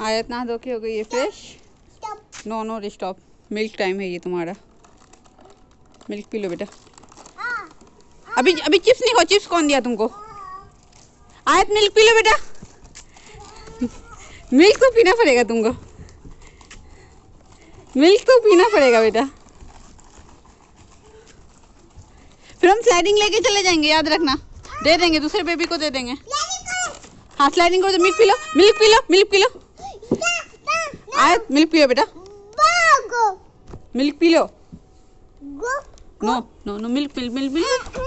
आयत नहा धो के हो गई है fresh. No no stop, milk time है ये तुम्हारा। मिल्क पी लो बेटा। अभी अभी चिप्स नहीं खाओ, चिप्स कौन दिया तुमको? आयत मिल्क पी लो बेटा। मिल्क तो पीना पड़ेगा तुमको, मिल्क तो पीना पड़ेगा बेटा। फिर हम स्लाइडिंग लेके चले जाएंगे, याद रखना। दे देंगे, दूसरे बेबी को दे देंगे। हाँ स्लाइडिंग करो तो मिल्क पी लो, मिल्क पी लो, मिल्क पी लो। आयत मिल्क पियो बेटा, मिल्क पी लो। No no no, milk milk milk milk.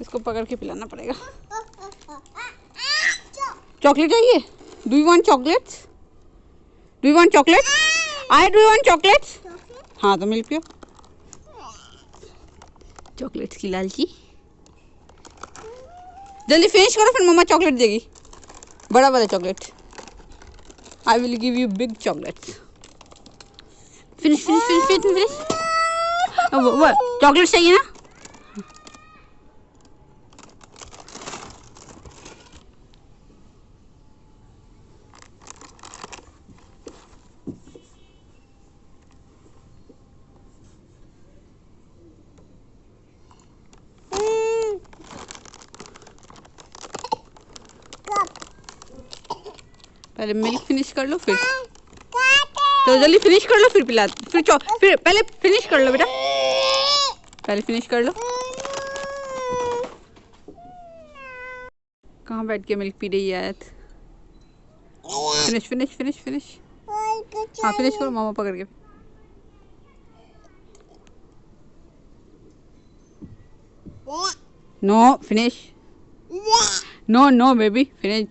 इसको पकड़ के पिलाना पड़ेगा। चॉकलेट चाहिए? Do you want chocolates? Do you want chocolate? Ayat do you want chocolates? हाँ तो मिल्क पियो। चॉकलेट्स की लालची। जल्दी फिनिश करो, फिर मम्मा चॉकलेट देगी, बड़ा वाला chocolate. I will give you big chocolate. Finish finish finish finish finish. वो चॉकलेट चाहिए ना? पहले मिल्क फिनिश कर लो, फिर तो जल्दी फिनिश कर लो, फिर पिला, फिर पहले फिनिश कर लो बेटा, पहले फिनिश कर लो। कहाँ बैठ के मिल्क पी रही है आयत? Finish finish finish finish. हाँ फिनिश करो, मामा पकड़ के। No finish, no no baby finish,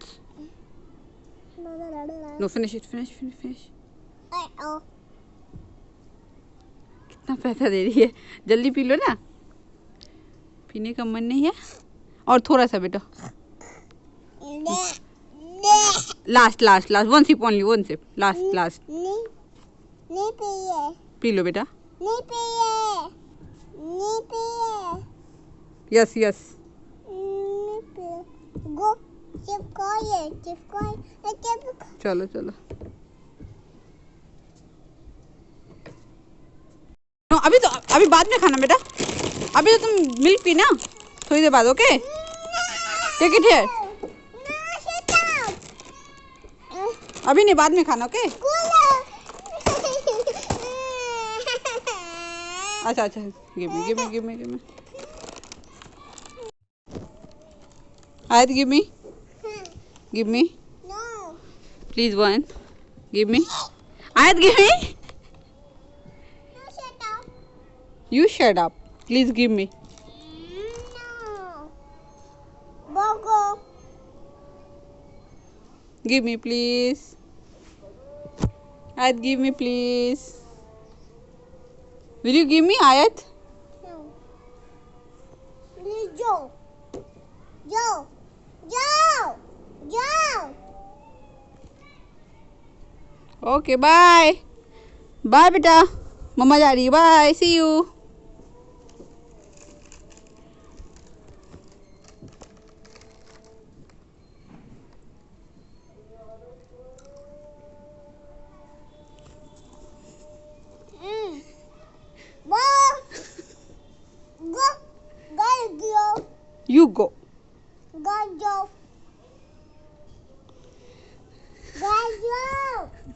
no finish it, finish finish finish. कितना पैसा दे रही है, जल्दी पी लो ना, पीने का मन नहीं है? और थोड़ा सा बेटा, last last last, one sip only, one sip, last last. नहीं पिए, पी लो बेटा। नहीं पिए, नहीं पिए। Yes yes. गो चिपकाए चिपकाए। चलो चलो। अभी तो, अभी बाद में खाना बेटा, अभी तो तुम मिल्क पी ना थोड़ी देर बाद। ओके टेक इट हियर, अभी नहीं, बाद में खाना। ओके अच्छा अच्छा, give me give me give me give me. Ayat give me, give me please one, give me. Ayat give me, you shut up, please give me. No. Give me please. Ayat, give me please. Will you give me, Ayat? No. Please go. Go. Go. Go. Okay, bye. Bye बेटा, मम्मा जा रही है, bye, see you. You go. Go.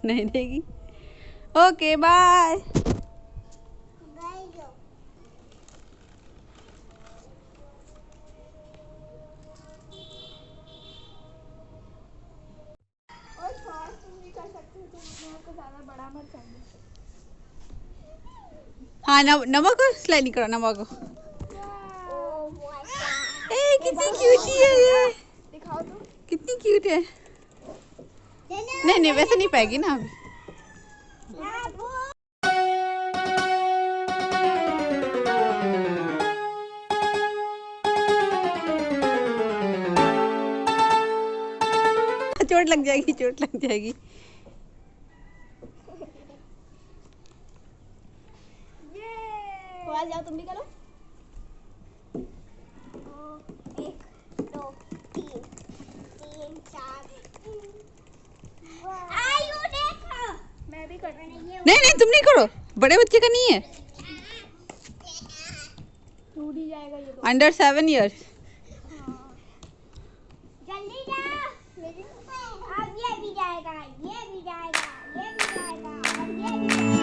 नहीं देगी। Okay bye. हाँ नमक को slide नहीं करो, नमक को। ए कितनी क्यूट है ये, दिखाओ तो कितनी क्यूट है। नहीं नहीं वैसे नहीं पाएगी ना अभी। चोट लग जाएगी, चोट लग जाएगी। आ जाओ तुम भी करो। 1 2 3 4 मैं भी करती हूँ। नहीं नहीं तुम नहीं करो, बड़े बच्चे का नहीं है, टूट ही जाएगा ये तो। Under 7 years. जल्दी जा, अब ये भी जाएगा, ये भी जाएगा, ये भी जाएगा और ये भी जाएगा।